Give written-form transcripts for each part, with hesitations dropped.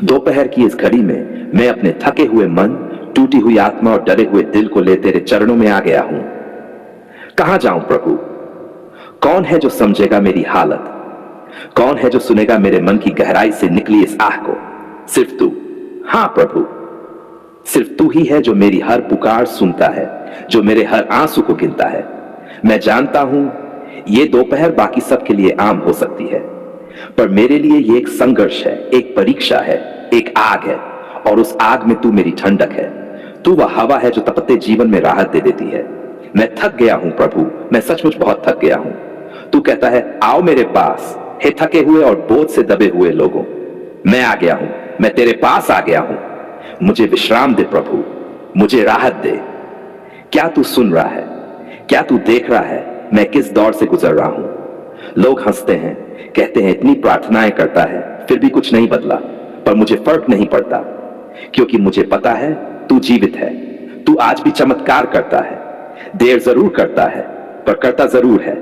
दोपहर की इस घड़ी में मैं अपने थके हुए मन, टूटी हुई आत्मा और डरे हुए दिल को ले तेरे चरणों में आ गया हूं। कहां जाऊं प्रभु? कौन है जो समझेगा मेरी हालत? कौन है जो सुनेगा मेरे मन की गहराई से निकली इस आह को? सिर्फ तू। हां प्रभु, सिर्फ तू ही है जो मेरी हर पुकार सुनता है, जो मेरे हर आंसू को गिनता है। मैं जानता हूं ये दोपहर बाकी सबके लिए आम हो सकती है, पर मेरे लिए ये एक संघर्ष है, एक परीक्षा है, एक आग है, और उस आग में तू मेरी ठंडक है। तू वह हवा है जो तपते जीवन में राहत दे देती है। मैं थक गया हूं प्रभु, मैं सचमुच बहुत थक गया हूं। तू कहता है, आओ मेरे पास, हे थके हुए और बोझ से दबे हुए लोगों। मैं आ गया हूं, मैं तेरे पास आ गया हूं। मुझे विश्राम दे प्रभु, मुझे राहत दे। क्या तू सुन रहा है? क्या तू देख रहा है मैं किस दौर से गुजर रहा हूं? लोग हंसते हैं, कहते हैं इतनी प्रार्थनाएं करता है फिर भी कुछ नहीं बदला, पर मुझे फर्क नहीं पड़ता, क्योंकि मुझे पता है तू जीवित है। तू आज भी चमत्कार करता है, देर जरूर करता है पर करता जरूर है।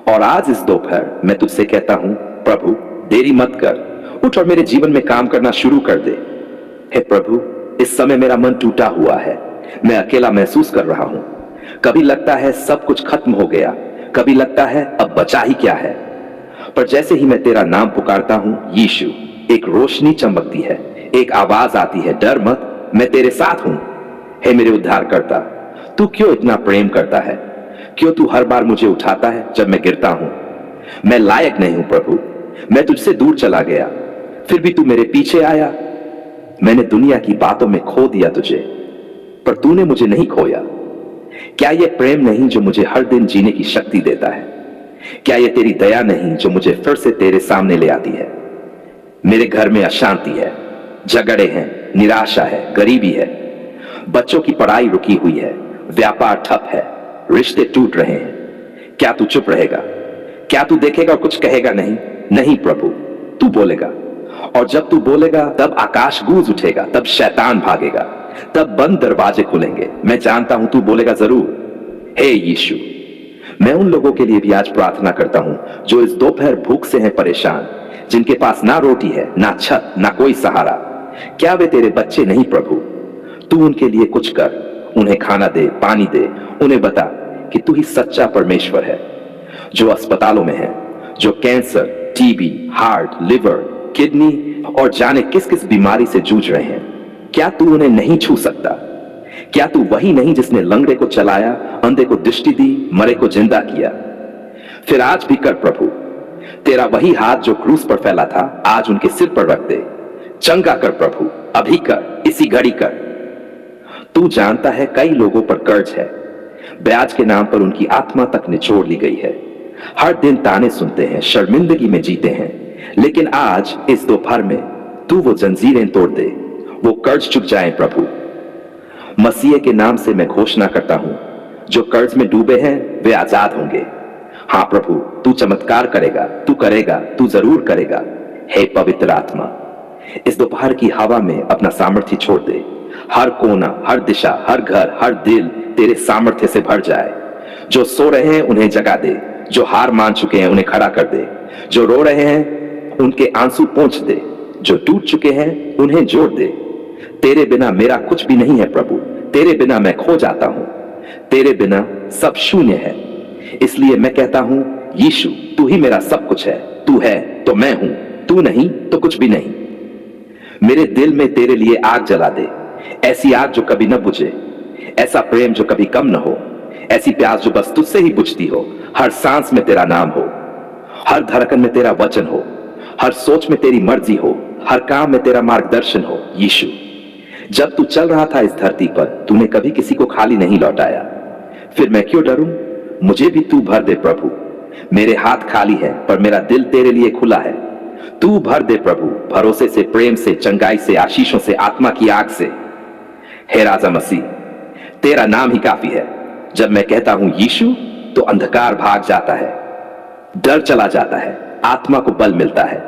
और आज इस दोपहर मैं तुझसे कहता हूं, प्रभु देरी मत कर, उठ और मेरे जीवन में काम करना शुरू कर दे। हे प्रभु, इस समय मेरा मन टूटा हुआ है, मैं अकेला महसूस कर रहा हूं। कभी लगता है सब कुछ खत्म हो गया, कभी लगता है अब बचा ही क्या है। पर जैसे ही मैं तेरा नाम पुकारता हूं यीशु, एक रोशनी चमकती है, एक आवाज आती है, डर मत, मैं तेरे साथ हूं। हे मेरे उद्धारकर्ता, तू क्यों इतना प्रेम करता है? क्यों तू हर बार मुझे उठाता है जब मैं गिरता हूं? मैं लायक नहीं हूं प्रभु, मैं तुझसे दूर चला गया, फिर भी तू मेरे पीछे आया। मैंने दुनिया की बातों में खो दिया तुझे, पर तूने मुझे नहीं खोया। क्या यह प्रेम नहीं जो मुझे हर दिन जीने की शक्ति देता है? क्या यह तेरी दया नहीं जो मुझे फिर से तेरे सामने ले आती है? मेरे घर में अशांति है, झगड़े हैं, निराशा है, गरीबी है, बच्चों की पढ़ाई रुकी हुई है, व्यापार ठप है, रिश्ते टूट रहे हैं। क्या तू चुप रहेगा? क्या तू देखेगा और कुछ कहेगा नहीं? नहीं प्रभु, तू बोलेगा, और जब तू बोलेगा तब आकाश गूंज उठेगा, तब शैतान भागेगा, तब बंद दरवाजे खुलेंगे। मैं जानता हूं तू बोलेगा जरूर। हे यीशु, मैं उन लोगों के लिए भी आज प्रार्थना करता हूं जो इस दोपहर भूख से हैं परेशान, जिनके पास ना रोटी है, ना छत, ना कोई सहारा। क्या वे तेरे बच्चे नहीं प्रभु? तू उनके लिए कुछ कर, उन्हें खाना दे, पानी दे, उन्हें बता कि तू ही सच्चा परमेश्वर है। जो अस्पतालों में है, जो cancer, TB, heart, liver, kidney और जाने किस किस बीमारी से जूझ रहे हैं, क्या तू उन्हें नहीं छू सकता? क्या तू वही नहीं जिसने लंगड़े को चलाया, अंधे को दृष्टि दी, मरे को जिंदा किया? फिर आज भी कर प्रभु, तेरा वही हाथ जो क्रूस पर फैला था आज उनके सिर पर रख दे। चंगा कर प्रभु, अभी कर, इसी घड़ी कर। तू जानता है कई लोगों पर कर्ज है, ब्याज के नाम पर उनकी आत्मा तक निचोड़ ली गई है। हर दिन ताने सुनते हैं, शर्मिंदगी में जीते हैं, लेकिन आज इस दोपहर में तू वो जंजीरें तोड़ दे, वो कर्ज चुक जाए प्रभु। मसीह के नाम से मैं घोषणा करता हूं, जो कर्ज में डूबे हैं वे आजाद होंगे। हां प्रभु, तू चमत्कार करेगा, तू करेगा, तू जरूर करेगा। हे पवित्र आत्मा, इस दोपहर की हवा में अपना सामर्थ्य छोड़ दे। हर कोना, हर दिशा, हर घर, हर दिल तेरे सामर्थ्य से भर जाए। जो सो रहे हैं उन्हें जगा दे, जो हार मान चुके हैं उन्हें खड़ा कर दे, जो रो रहे हैं उनके आंसू पोंछ दे, जो टूट चुके हैं उन्हें जोड़ दे। तेरे बिना मेरा कुछ भी नहीं है प्रभु, तेरे बिना मैं खो जाता हूं, तेरे बिना सब शून्य है। इसलिए मैं कहता हूं, यीशु तू ही मेरा सब कुछ है। तू है तो मैं हूं, तू नहीं तो कुछ भी नहीं। मेरे दिल में तेरे लिए आग जला दे, ऐसी आग जो कभी न बुझे, ऐसा प्रेम जो कभी कम न हो, ऐसी प्यास जो बस तुझसे ही बुझती हो। हर सांस में तेरा नाम हो, हर धड़कन में तेरा वचन हो, हर सोच में तेरी मर्जी हो, हर काम में तेरा मार्गदर्शन हो। यीशु, जब तू चल रहा था इस धरती पर, तूने कभी किसी को खाली नहीं लौटाया। फिर मैं क्यों डरूं? मुझे भी तू भर दे प्रभु। मेरे हाथ खाली है पर मेरा दिल तेरे लिए खुला है। तू भर दे प्रभु, भरोसे से, प्रेम से, चंगाई से, आशीषों से, आत्मा की आग से। हे राजा मसीह, तेरा नाम ही काफी है। जब मैं कहता हूं यीशु, तो अंधकार भाग जाता है, डर चला जाता है, आत्मा को बल मिलता है।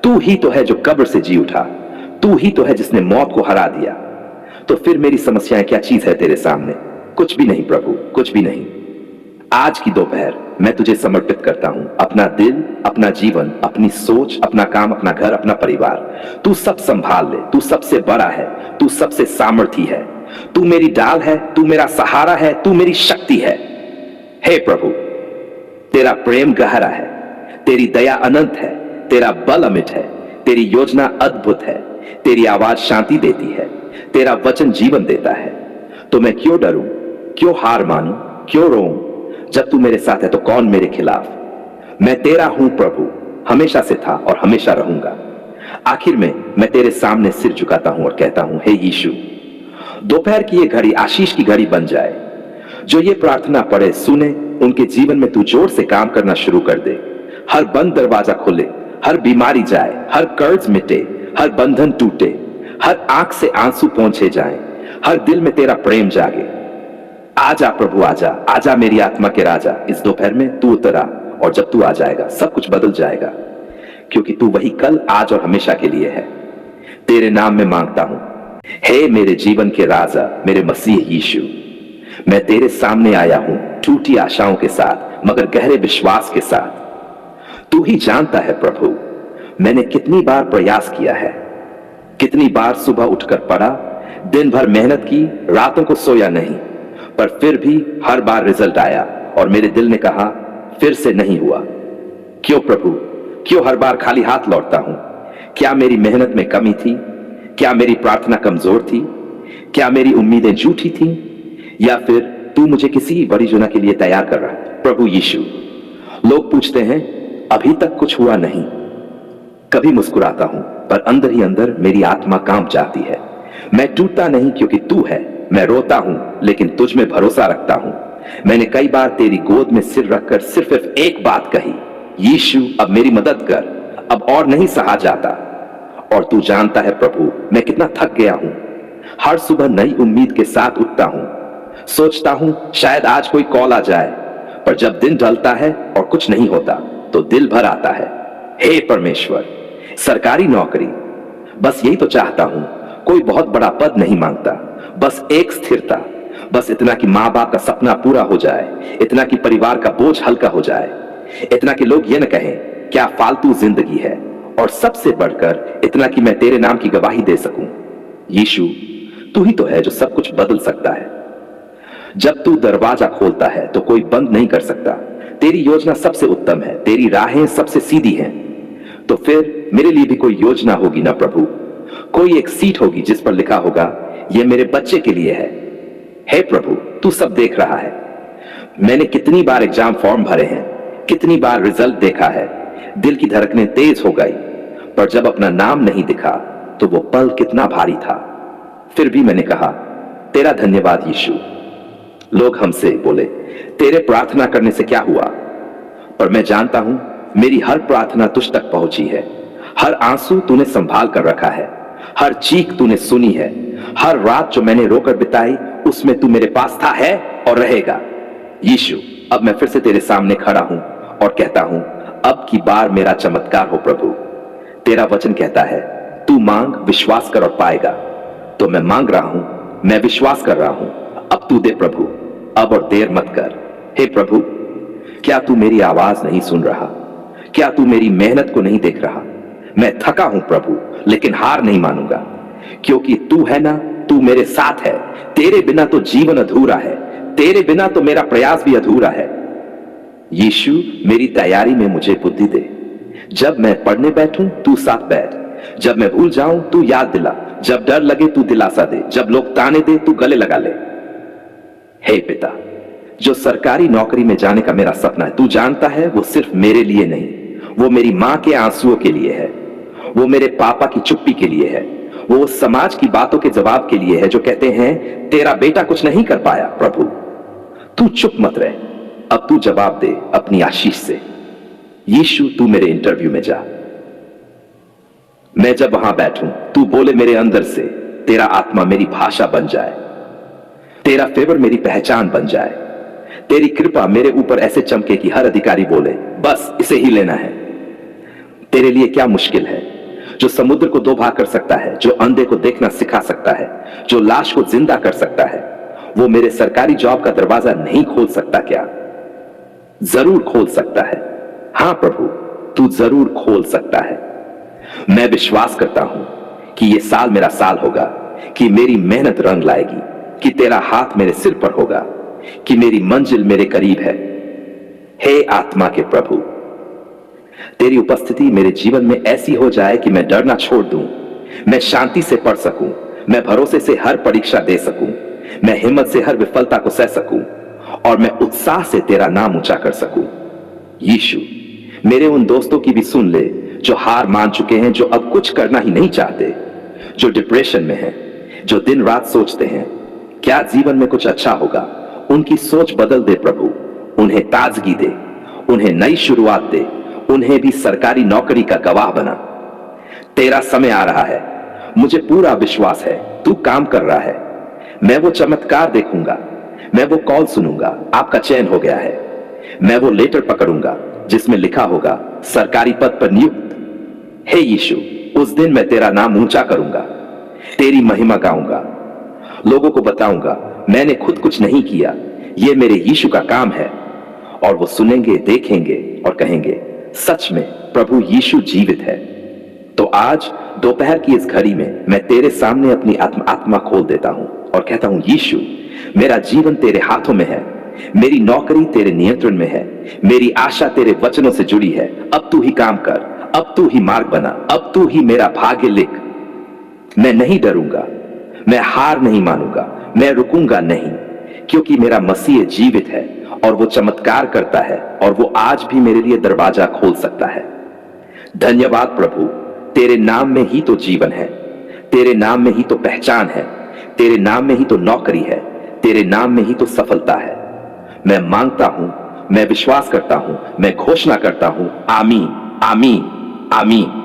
तू ही तो है जो कब्र से जी उठा, तू ही तो है जिसने मौत को हरा दिया। तो फिर मेरी समस्याएं क्या चीज है तेरे सामने? कुछ भी नहीं प्रभु, कुछ भी नहीं। आज की दोपहर मैं तुझे समर्पित करता हूं, अपना दिल, अपना जीवन, अपनी सोच, अपना काम, अपना घर, अपना परिवार। तू सब संभाल ले। तू सबसे बड़ा है, तू सबसे सामर्थी है, तू मेरी डाल है, तू मेरा सहारा है, तू मेरी शक्ति है। हे प्रभु, तेरा प्रेम गहरा है, तेरी दया अनंत है, तेरा बल अमिट है, तेरी योजना अद्भुत है, तेरी आवाज शांति देती है, तेरा वचन जीवन देता है। तो मैं क्यों डरूं, क्यों हार मानूं, क्यों रोऊं? जब तू मेरे साथ है तो कौन मेरे खिलाफ? मैं तेरा हूं प्रभु, हमेशा से था और हमेशा रहूंगा। आखिर में मैं तेरे सामने सिर झुकाता हूं और कहता हूं, हे यीशु, दोपहर की ये घड़ी आशीष की घड़ी बन जाए। जो ये प्रार्थना पढ़े सुने, उनके जीवन में तू जोर से काम करना शुरू कर दे। हर बंद दरवाजा खुले, हर बीमारी जाए, हर कर्ज मिटे, हर बंधन टूटे, हर आंख से आंसू पहुंचे जाएं, हर दिल में तेरा प्रेम जागे। आजा प्रभु आजा, आजा मेरी आत्मा के राजा। इस दोपहर में तू उतरा और जब तू आ जाएगा सब कुछ बदल जाएगा, क्योंकि तू वही कल, आज और हमेशा के लिए है। तेरे नाम में मांगता हूं, हे मेरे जीवन के राजा, मेरे मसीह यीशु। मैं तेरे सामने आया हूं टूटी आशाओं के साथ, मगर गहरे विश्वास के साथ। तू ही जानता है प्रभु, मैंने कितनी बार प्रयास किया है, कितनी बार सुबह उठकर पढ़ा, दिन भर मेहनत की, रातों को सोया नहीं, पर फिर भी हर बार रिजल्ट आया और मेरे दिल ने कहा फिर से नहीं हुआ। क्यों प्रभु, क्यों हर बार खाली हाथ लौटता हूं? क्या मेरी मेहनत में कमी थी? क्या मेरी प्रार्थना कमजोर थी? क्या मेरी उम्मीदें झूठी थी? या फिर तू मुझे किसी बड़ी योजना के लिए तैयार कर रहा है? प्रभु यीशु, लोग पूछते हैं अभी तक कुछ हुआ नहीं। कभी मुस्कुराता हूं, पर अंदर ही अंदर मेरी आत्मा कांप जाती है। मैं टूटता नहीं क्योंकि तू है, मैं रोता हूं लेकिन तुझ में भरोसा रखता हूं। मैंने कई बार तेरी गोद में सिर रखकर सिर्फ एक बात कही, यीशु अब मेरी मदद कर, अब और नहीं सहा जाता। और तू जानता है प्रभु, मैं कितना थक गया हूं। हर सुबह नई उम्मीद के साथ उठता हूं, सोचता हूं शायद आज कोई कॉल आ जाए, पर जब दिन ढलता है और कुछ नहीं होता तो दिल भर आता है। हे परमेश्वर, सरकारी नौकरी, बस यही तो चाहता हूं। कोई बहुत बड़ा पद नहीं मांगता, बस एक स्थिरता, बस इतना कि मां बाप का सपना पूरा हो जाए, इतना कि परिवार का बोझ हल्का हो जाए, इतना कि लोग ये न कहें क्या फालतू जिंदगी है, और सबसे बढ़कर इतना कि मैं तेरे नाम की गवाही दे सकूं। यीशु, तू ही तो है जो सब कुछ बदल सकता है। जब तू दरवाजा खोलता है तो कोई बंद नहीं कर सकता। तेरी योजना सबसे उत्तम है, तेरी राहें सबसे सीधी हैं। तो फिर मेरे लिए भी कोई योजना होगी ना प्रभु, कोई एक सीट होगी जिस पर लिखा होगा यह मेरे बच्चे के लिए है। हे प्रभु, तू सब देख रहा है। मैंने कितनी बार एग्जाम फॉर्म भरे हैं, कितनी बार रिजल्ट देखा है, दिल की धड़कनें तेज हो गई, पर जब अपना नाम नहीं दिखा तो वो पल कितना भारी था। फिर भी मैंने कहा तेरा धन्यवाद यीशु। लोग हमसे बोले तेरे प्रार्थना करने से क्या हुआ, पर मैं जानता हूं मेरी हर प्रार्थना तुझ तक पहुंची है। हर आंसू तूने संभाल कर रखा है, हर चीख तूने सुनी है, हर रात जो मैंने रोकर बिताई उसमें तू मेरे पास था, है और रहेगा। यीशु, अब मैं फिर से तेरे सामने खड़ा हूं और कहता हूं अब की बार मेरा चमत्कार हो प्रभु। तेरा वचन कहता है तू मांग, विश्वास कर और पाएगा। तो मैं मांग रहा हूं, मैं विश्वास कर रहा हूं। अब तू दे प्रभु, अब और देर मत कर। हे प्रभु, क्या तू मेरी आवाज नहीं सुन रहा? क्या तू मेरी मेहनत को नहीं देख रहा? मैं थका हूं प्रभु, लेकिन हार नहीं मानूंगा, क्योंकि तू है ना, तू मेरे साथ है। तेरे बिना तो जीवन अधूरा है, तेरे बिना तो मेरा प्रयास भी अधूरा है। यीशु, मेरी तैयारी में मुझे बुद्धि दे। जब मैं पढ़ने बैठूं तू साथ बैठ, जब मैं भूल जाऊं तू याद दिला, जब डर लगे तू दिलासा दे, जब लोग ताने दे तू गले लगा ले। हे पिता, जो सरकारी नौकरी में जाने का मेरा सपना है, तू जानता है वो सिर्फ मेरे लिए नहीं, वो मेरी मां के आंसुओं के लिए है, वो मेरे पापा की चुप्पी के लिए है, वो समाज की बातों के जवाब के लिए है जो कहते हैं तेरा बेटा कुछ नहीं कर पाया। प्रभु, तू चुप मत रह, अब तू जवाब दे अपनी आशीष से। यीशु, तू मेरे इंटरव्यू में जा। मैं जब वहां बैठूं तू बोले मेरे अंदर से, तेरा आत्मा मेरी भाषा बन जाए, तेरा फेवर मेरी पहचान बन जाए, तेरी कृपा मेरे ऊपर ऐसे चमके कि हर अधिकारी बोले बस इसे ही लेना है। तेरे लिए क्या मुश्किल है? जो समुद्र को दो भाग कर सकता है, जो अंधे को देखना सिखा सकता है, जो लाश को जिंदा कर सकता है, वो मेरे सरकारी जॉब का दरवाजा नहीं खोल सकता क्या? जरूर खोल सकता है। हां प्रभु, तू जरूर खोल सकता है। मैं विश्वास करता हूं कि यह साल मेरा साल होगा, कि मेरी मेहनत रंग लाएगी, कि तेरा हाथ मेरे सिर पर होगा, कि मेरी मंजिल मेरे करीब है। हे आत्मा के प्रभु, तेरी उपस्थिति मेरे जीवन में ऐसी हो जाए कि मैं डरना छोड़ दूं, मैं शांति से पढ़ सकूं, मैं भरोसे से हर परीक्षा दे सकूं, मैं हिम्मत से हर विफलता को सह सकूं और मैं उत्साह से तेरा नाम ऊंचा कर सकूं। यीशु, मेरे उन दोस्तों की भी सुन ले जो हार मान चुके हैं, जो अब कुछ करना ही नहीं चाहते, जो डिप्रेशन में हैं, जो दिन रात सोचते हैं क्या जीवन में कुछ अच्छा होगा। उनकी सोच बदल दे प्रभु, उन्हें ताजगी दे, उन्हें नई शुरुआत दे, उन्हें भी सरकारी नौकरी का गवाह बना। तेरा समय आ रहा है, मुझे पूरा विश्वास है तू काम कर रहा है। मैं वो चमत्कार देखूंगा, मैं वो कॉल सुनूंगा, आपका चयन हो गया है। मैं वो लेटर पकड़ूंगा जिसमें लिखा होगा सरकारी पद पर नियुक्त। हे यीशु, उस दिन मैं तेरा नाम ऊंचा करूंगा, तेरी महिमा गाऊंगा, लोगों को बताऊंगा मैंने खुद कुछ नहीं किया, ये मेरे यीशु का काम है। और वो सुनेंगे, देखेंगे और कहेंगे सच में प्रभु यीशु जीवित है। तो आज दोपहर की इस घड़ी में मैं तेरे सामने अपनी आत्मा खोल देता हूं और कहता हूं यीशु, मेरा जीवन तेरे हाथों में है, मेरी नौकरी तेरे नियंत्रण में है, मेरी आशा तेरे वचनों से जुड़ी है। अब तू ही काम कर, अब तू ही मार्ग बना, अब तू ही मेरा भाग्य लिख। मैं नहीं डरूंगा, मैं हार नहीं मानूंगा, मैं रुकूंगा नहीं, क्योंकि मेरा मसीह जीवित है और वो चमत्कार करता है और वो आज भी मेरे लिए दरवाजा खोल सकता है। धन्यवाद प्रभु, तेरे नाम में ही तो जीवन है, तेरे नाम में ही तो पहचान है, तेरे नाम में ही तो नौकरी है, तेरे नाम में ही तो सफलता है। मैं मांगता हूं, मैं विश्वास करता हूं, मैं घोषणा करता हूं, आमीन, आमीन, आमीन।